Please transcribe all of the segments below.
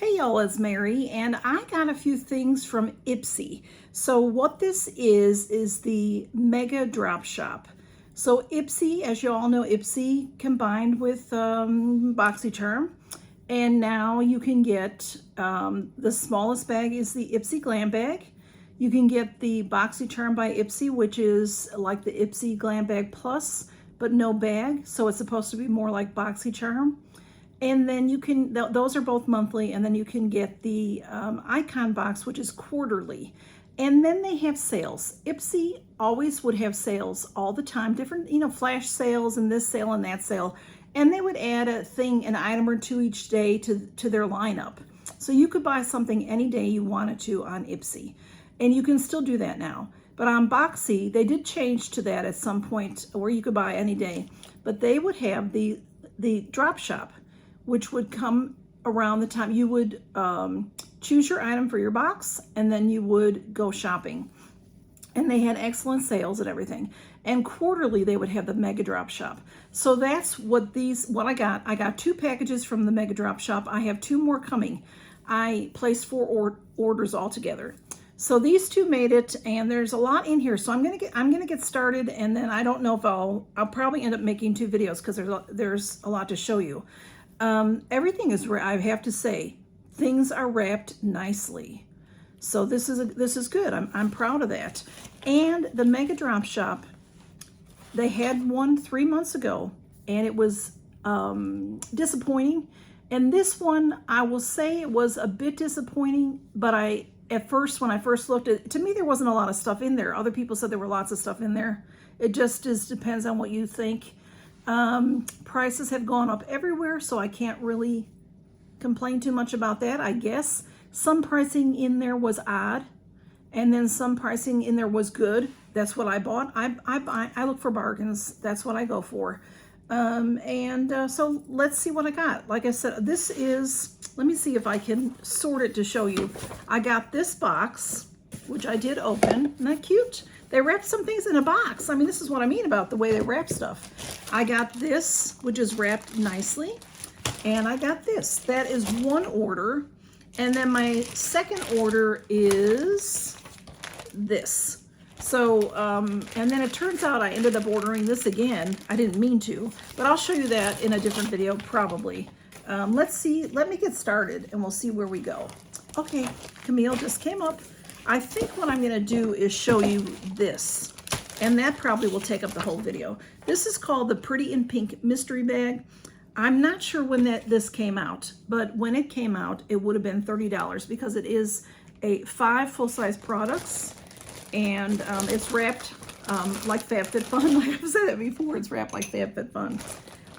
Hey y'all, it's Mary, and I got a few things from Ipsy. So what this is the Mega Drop Shop. So Ipsy, as you all know, Ipsy combined with Boxycharm, and now you can get, the smallest bag is the Ipsy Glam Bag. You can get the Boxycharm by Ipsy, which is like the Ipsy Glam Bag Plus, but no bag, so it's supposed to be more like Boxycharm. And then you can, those are both monthly, and then you can get the Icon Box, which is quarterly. And then they have sales. Ipsy always would have sales all the time, different, flash sales and this sale and that sale. And they would add a thing, an item or two each day to their lineup. So you could buy something any day you wanted to on Ipsy. And you can still do that now. But on Boxy, they did change to that at some point where you could buy any day. But they would have the drop shop, which would come around the time you would choose your item for your box, and then you would go shopping. And they had excellent sales and everything. And quarterly, they would have the Mega Drop Shop. So that's what I got. I got 2 packages from the Mega Drop Shop. I have 2 more coming. I placed 4 orders altogether. So these 2 made it, and there's a lot in here. So I'm gonna get started, and then I don't know if I'll probably end up making 2 videos because there's a lot to show you. Everything is, I have to say, things are wrapped nicely. So this is good. I'm proud of that. And the Mega Drop Shop, they had one 3 months ago, and it was disappointing. And this one, I will say it was a bit disappointing, but at first, when I first looked at it, to me, there wasn't a lot of stuff in there. Other people said there were lots of stuff in there. It just depends on what you think. Prices have gone up everywhere, so I can't really complain too much about that, I guess. Some pricing in there was odd, and then some pricing in there was good. That's what I bought. I look for bargains. That's what I go for. So let's see what I got. Like I said, this is, let me see if I can sort it to show you. I got this box, which I did open. Isn't that cute? They wrap some things in a box. I mean, this is what I mean about the way they wrap stuff. I got this, which is wrapped nicely, and I got this. That is one order. And then my second order is this. So, and then it turns out I ended up ordering this again. I didn't mean to, but I'll show you that in a different video, probably. Let's see, let me get started and we'll see where we go. Okay, Camille just came up. I think what I'm gonna do is show you this, and that probably will take up the whole video. This is called the Pretty in Pink Mystery Bag. I'm not sure when this came out, but when it came out, it would have been $30 because it is 5 full-size products, and it's wrapped like Fab Fit Fun. Like I've said that before, it's wrapped like Fab Fit Fun.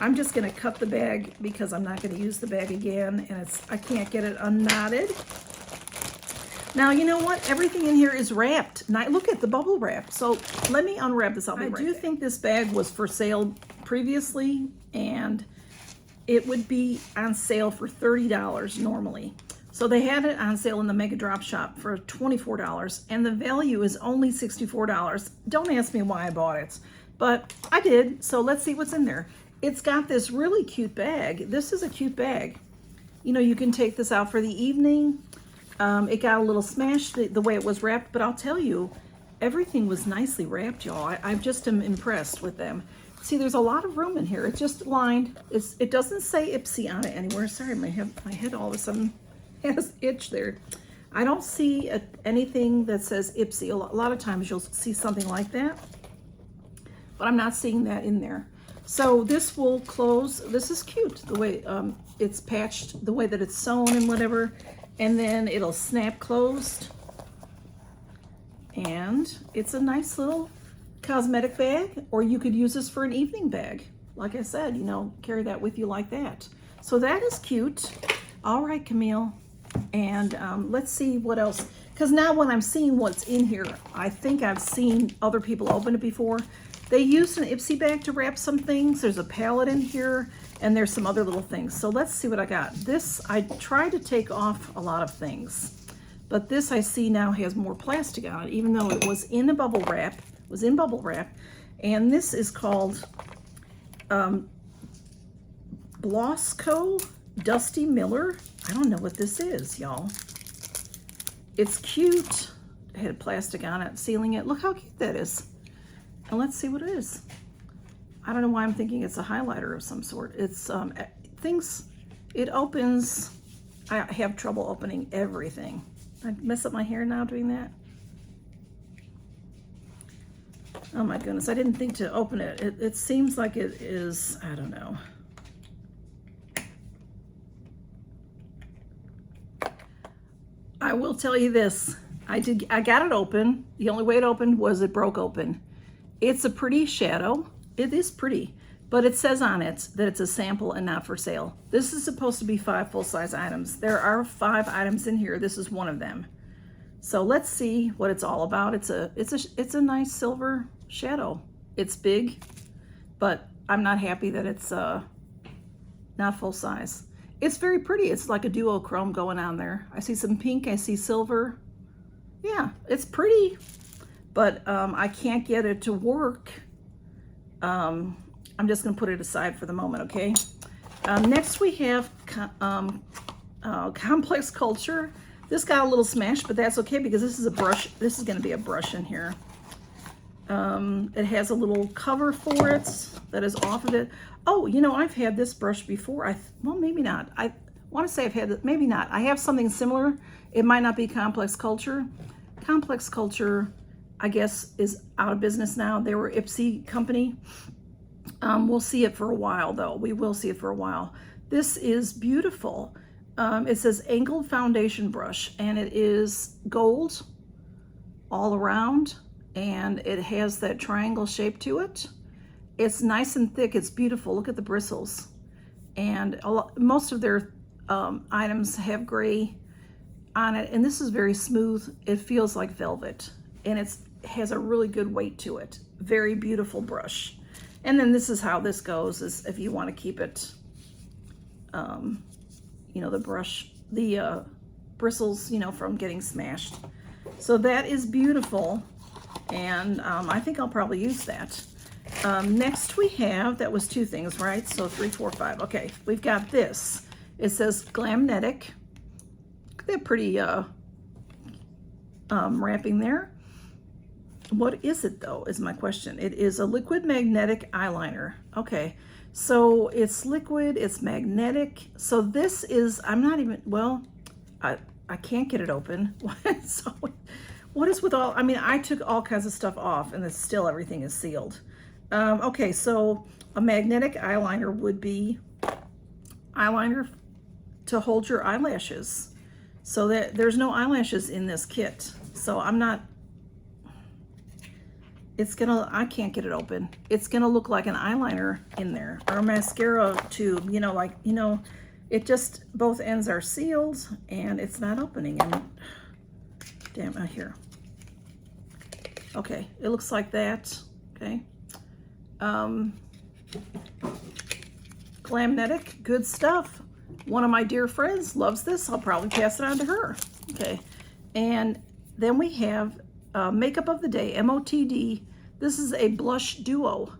I'm just gonna cut the bag because I'm not gonna use the bag again, and I can't get it unknotted. Now, you know what? Everything in here is wrapped. Now, look at the bubble wrap. So let me unwrap this. I do think this bag was for sale previously, and it would be on sale for $30 normally. So they had it on sale in the Mega Drop Shop for $24, and the value is only $64. Don't ask me why I bought it, but I did. So let's see what's in there. It's got this really cute bag. This is a cute bag. You can take this out for the evening. It got a little smashed the way it was wrapped, but I'll tell you, everything was nicely wrapped, y'all. I just am impressed with them. See, there's a lot of room in here. It's just lined. It doesn't say Ipsy on it anywhere. Sorry, my head all of a sudden has itch there. I don't see anything that says Ipsy. A lot of times you'll see something like that, but I'm not seeing that in there. So this will close. This is cute, the way it's patched, the way that it's sewn and whatever. And then it'll snap closed, and it's a nice little cosmetic bag, or you could use this for an evening bag. Like I said, carry that with you like that. So that is cute. All right, Camille, and let's see what else, because now when I'm seeing what's in here, I think I've seen other people open it before. They used an Ipsy bag to wrap some things. There's a palette in here, and there's some other little things. So let's see what I got. This, I tried to take off a lot of things, but this I see now has more plastic on it, even though it was in a bubble wrap. It was in bubble wrap, and this is called Blosco Dusty Miller. I don't know what this is, y'all. It's cute. It had plastic on it, sealing it. Look how cute that is. And let's see what it is. I don't know why I'm thinking it's a highlighter of some sort. It's things, it opens. I have trouble opening everything. I mess up my hair now doing that. Oh my goodness, I didn't think to open it. It seems like it is, I don't know. I will tell you this. I got it open. The only way it opened was it broke open. It's a pretty shadow. It is pretty, but it says on it that it's a sample and not for sale. This is supposed to be 5 full-size items. There are 5 items in here. This is one of them. So let's see what it's all about. It's a nice silver shadow. It's big, but I'm not happy that it's not full size. It's very pretty. It's like a duochrome going on there. I see some pink, I see silver. Yeah, it's pretty, but I can't get it to work. I'm just gonna put it aside for the moment, okay? Next we have Complex Culture. This got a little smashed, but that's okay because this is a brush. This is gonna be a brush in here. It has a little cover for it that is off of it. Oh, you know, I've had this brush before. Well, maybe not. I want to say I've had it, maybe not. I have something similar. It might not be Complex Culture. Complex Culture, I guess, is out of business now. They were Ipsy company. We'll see it for a while, though. We will see it for a while. This is beautiful. It says Angled Foundation Brush, and it is gold all around, and it has that triangle shape to it. It's nice and thick. It's beautiful. Look at the bristles. And most of their items have gray on it, and this is very smooth. It feels like velvet, and it has a really good weight to it. Very beautiful brush. And then this is how this goes, is if you want to keep it, you know, the brush, the bristles, you know, from getting smashed. So that is beautiful, and I think I'll probably use that. Next we have, that was 2 things, right? So 3, 4, 5. Okay, we've got this. It says Glamnetic. They're pretty wrapping there. What is it though, is my question. It is a liquid magnetic eyeliner. Okay, so it's liquid, it's magnetic. So this is, I'm not even, well, I can't get it open. So what is with all, I mean, I took all kinds of stuff off and it's still everything is sealed. Okay, so a magnetic eyeliner would be eyeliner to hold your eyelashes. So that there's no eyelashes in this kit. So I'm not, it's gonna, I can't get it open. It's gonna look like an eyeliner in there, or a mascara tube, you know, like, you know, it just, both ends are sealed and it's not opening. And damn, here. Okay, it looks like that, okay. Glamnetic, good stuff. One of my dear friends loves this. I'll probably pass it on to her. Okay, and then we have Makeup of the Day, MOTD. This is a blush duo.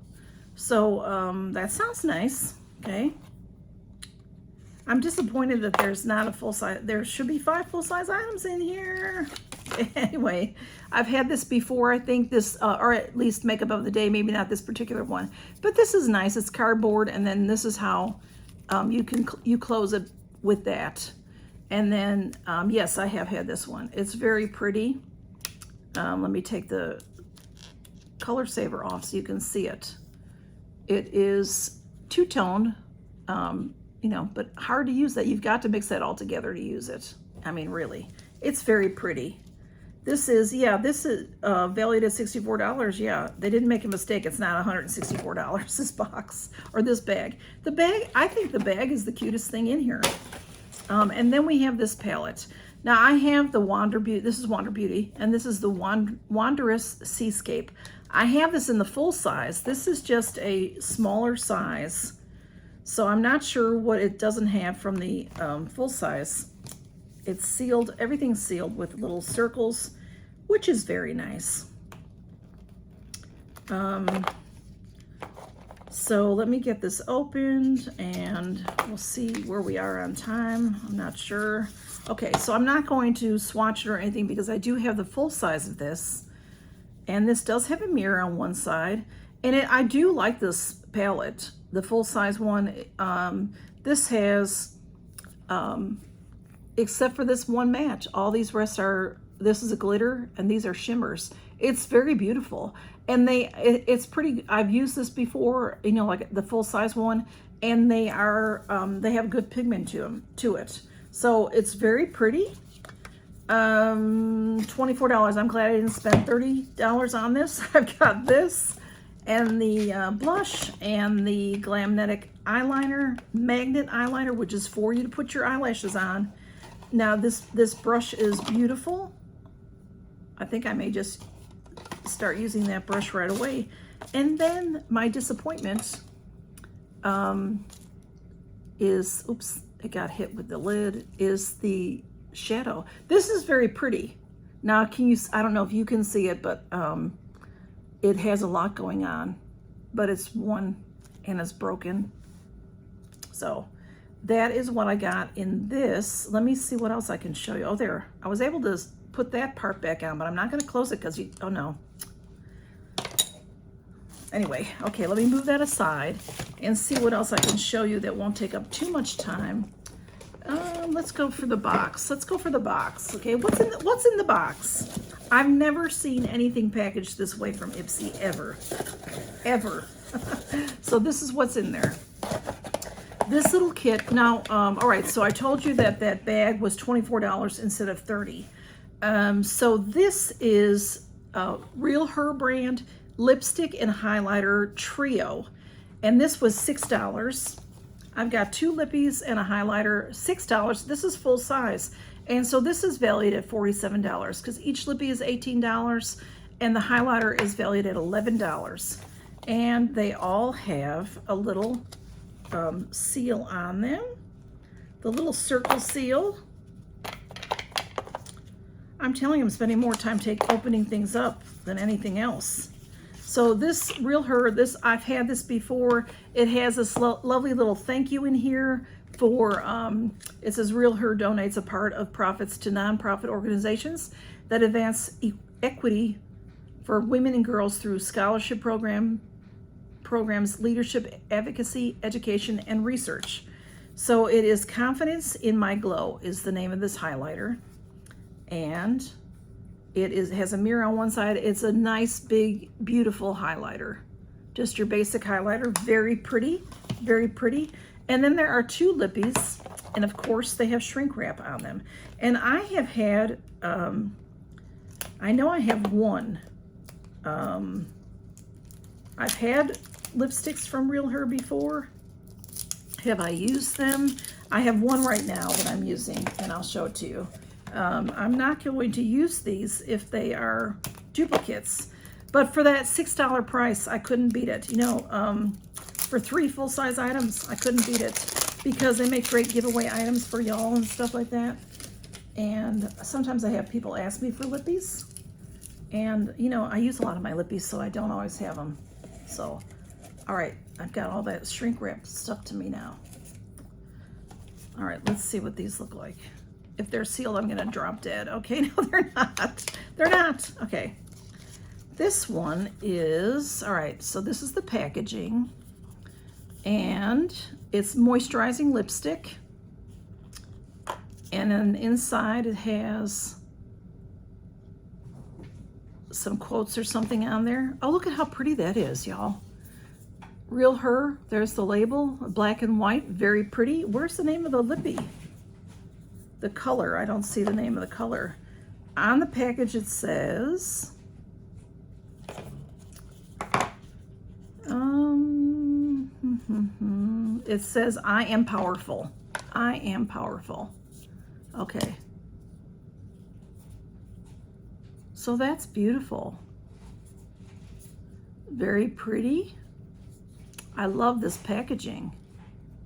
So that sounds nice, okay. I'm disappointed that there's not a full size. There should be 5 full-size items in here. Anyway, I've had this before. I think this, or at least Makeup of the Day, maybe not this particular one. But this is nice. It's cardboard, and then this is how you close it with that. And then, yes, I have had this one. It's very pretty. Let me take the color saver off so you can see it. It is two-tone, you know, but hard to use that. You've got to mix that all together to use it. I mean, really, it's very pretty. This is, yeah, this is valued at $64. Yeah, they didn't make a mistake. It's not $164, this box, or this bag. The bag, I think the bag is the cutest thing in here. And then we have this palette. Now I have the Wander Beauty, this is Wander Beauty, and this is the Wanderous Seascape. I have this in the full size. This is just a smaller size. So I'm not sure what it doesn't have from the full size. It's sealed, everything's sealed with little circles, which is very nice. So let me get this opened and we'll see where we are on time. I'm not sure. Okay, so I'm not going to swatch it or anything because I do have the full size of this. And this does have a mirror on one side. And I do like this palette, the full size one. This has, except for this one match, all these rest are, this is a glitter and these are shimmers. It's very beautiful. And it's pretty, I've used this before, you know, like the full size one, and they are, they have good pigment to it. So it's very pretty. $24. I'm glad I didn't spend $30 on this. I've got this and the blush and the Glamnetic eyeliner, magnet eyeliner, which is for you to put your eyelashes on. Now this brush is beautiful. I think I may just start using that brush right away. And then my disappointment is, oops, it got hit with the lid, is the shadow. This is very pretty. Now, I don't know if you can see it, but it has a lot going on, but it's one and it's broken. So that is what I got in this. Let me see what else I can show you. Oh, there, I was able to put that part back on, but I'm not going to close it because oh no. Anyway, okay, let me move that aside and see what else I can show you that won't take up too much time. Let's go for the box. Let's go for the box. Okay, what's in the box? I've never seen anything packaged this way from Ipsy ever. So this is what's in there. This little kit. Now, all right, so I told you that that bag was $24 instead of $30. So this is Real Her brand lipstick and highlighter trio, and this was $6. I've got 2 lippies and a highlighter, $6. This is full size, and so this is valued at $47 because each lippy is $18 and the highlighter is valued at $11. And they all have a little seal on them, the little circle seal. I'm telling you, I'm spending more time opening things up than anything else. So this Real Her, I've had this before. It has this lovely little thank you in here for, it says Real Her donates a part of profits to nonprofit organizations that advance equity for women and girls through scholarship programs, leadership, advocacy, education, and research. So it is Confidence in My Glow is the name of this highlighter. And it has a mirror on one side. It's a nice, big, beautiful highlighter. Just your basic highlighter. Very pretty, very pretty. And then there are 2 lippies. And of course, they have shrink wrap on them. And I have had, I know I have one. I've had lipsticks from Real Her before. Have I used them? I have one right now that I'm using, and I'll show it to you. I'm not going to use these if they are duplicates, but for that $6 price, I couldn't beat it. You know, for 3 full-size items, I couldn't beat it because they make great giveaway items for y'all and stuff like that. And sometimes I have people ask me for lippies, and you know, I use a lot of my lippies, so I don't always have them. So, all right, I've got all that shrink wrap stuck to me now. All right, let's see what these look like. If they're sealed, I'm gonna drop dead. Okay, no, they're not. They're not. Okay. This one is, all right, so this is the packaging. And it's moisturizing lipstick. And then inside it has some quotes or something on there. Oh, look at how pretty that is, y'all. Real Her, there's the label, black and white, very pretty. Where's the name of the lippy? The color, I don't see the name of the color. On the package it says, it says, I am powerful. I am powerful. Okay. So that's beautiful. Very pretty. I love this packaging.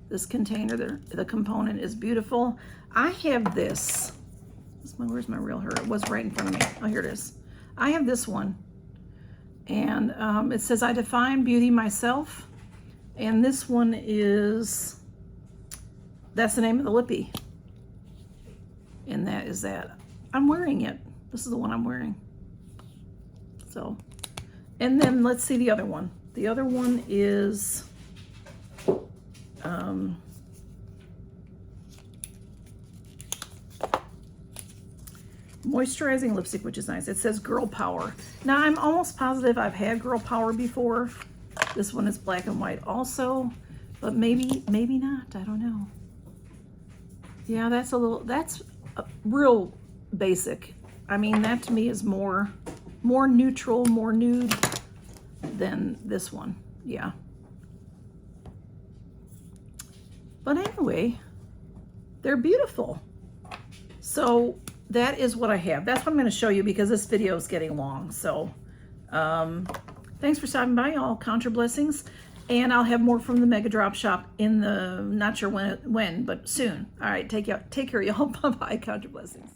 This container, the component is beautiful. I have this. Where's my Real Her? It was right in front of me. Oh, here it is. I have this one. And it says, I define beauty myself. And this one is, that's the name of the lippy. And that is that. I'm wearing it. This is the one I'm wearing. So, and then let's see the other one. The other one is, moisturizing lipstick, which is nice. It says Girl Power. Now, I'm almost positive I've had Girl Power before. This one is black and white also, but maybe not. I don't know. Yeah, that's a real basic. I mean, that to me is more neutral, more nude than this one. Yeah. But anyway, they're beautiful. So that is what I have. That's what I'm going to show you because this video is getting long. So thanks for stopping by, y'all. Count your blessings. And I'll have more from the Mega Drop Shop in the, not sure when, but soon. All right, take care, y'all. Bye-bye. Count your blessings.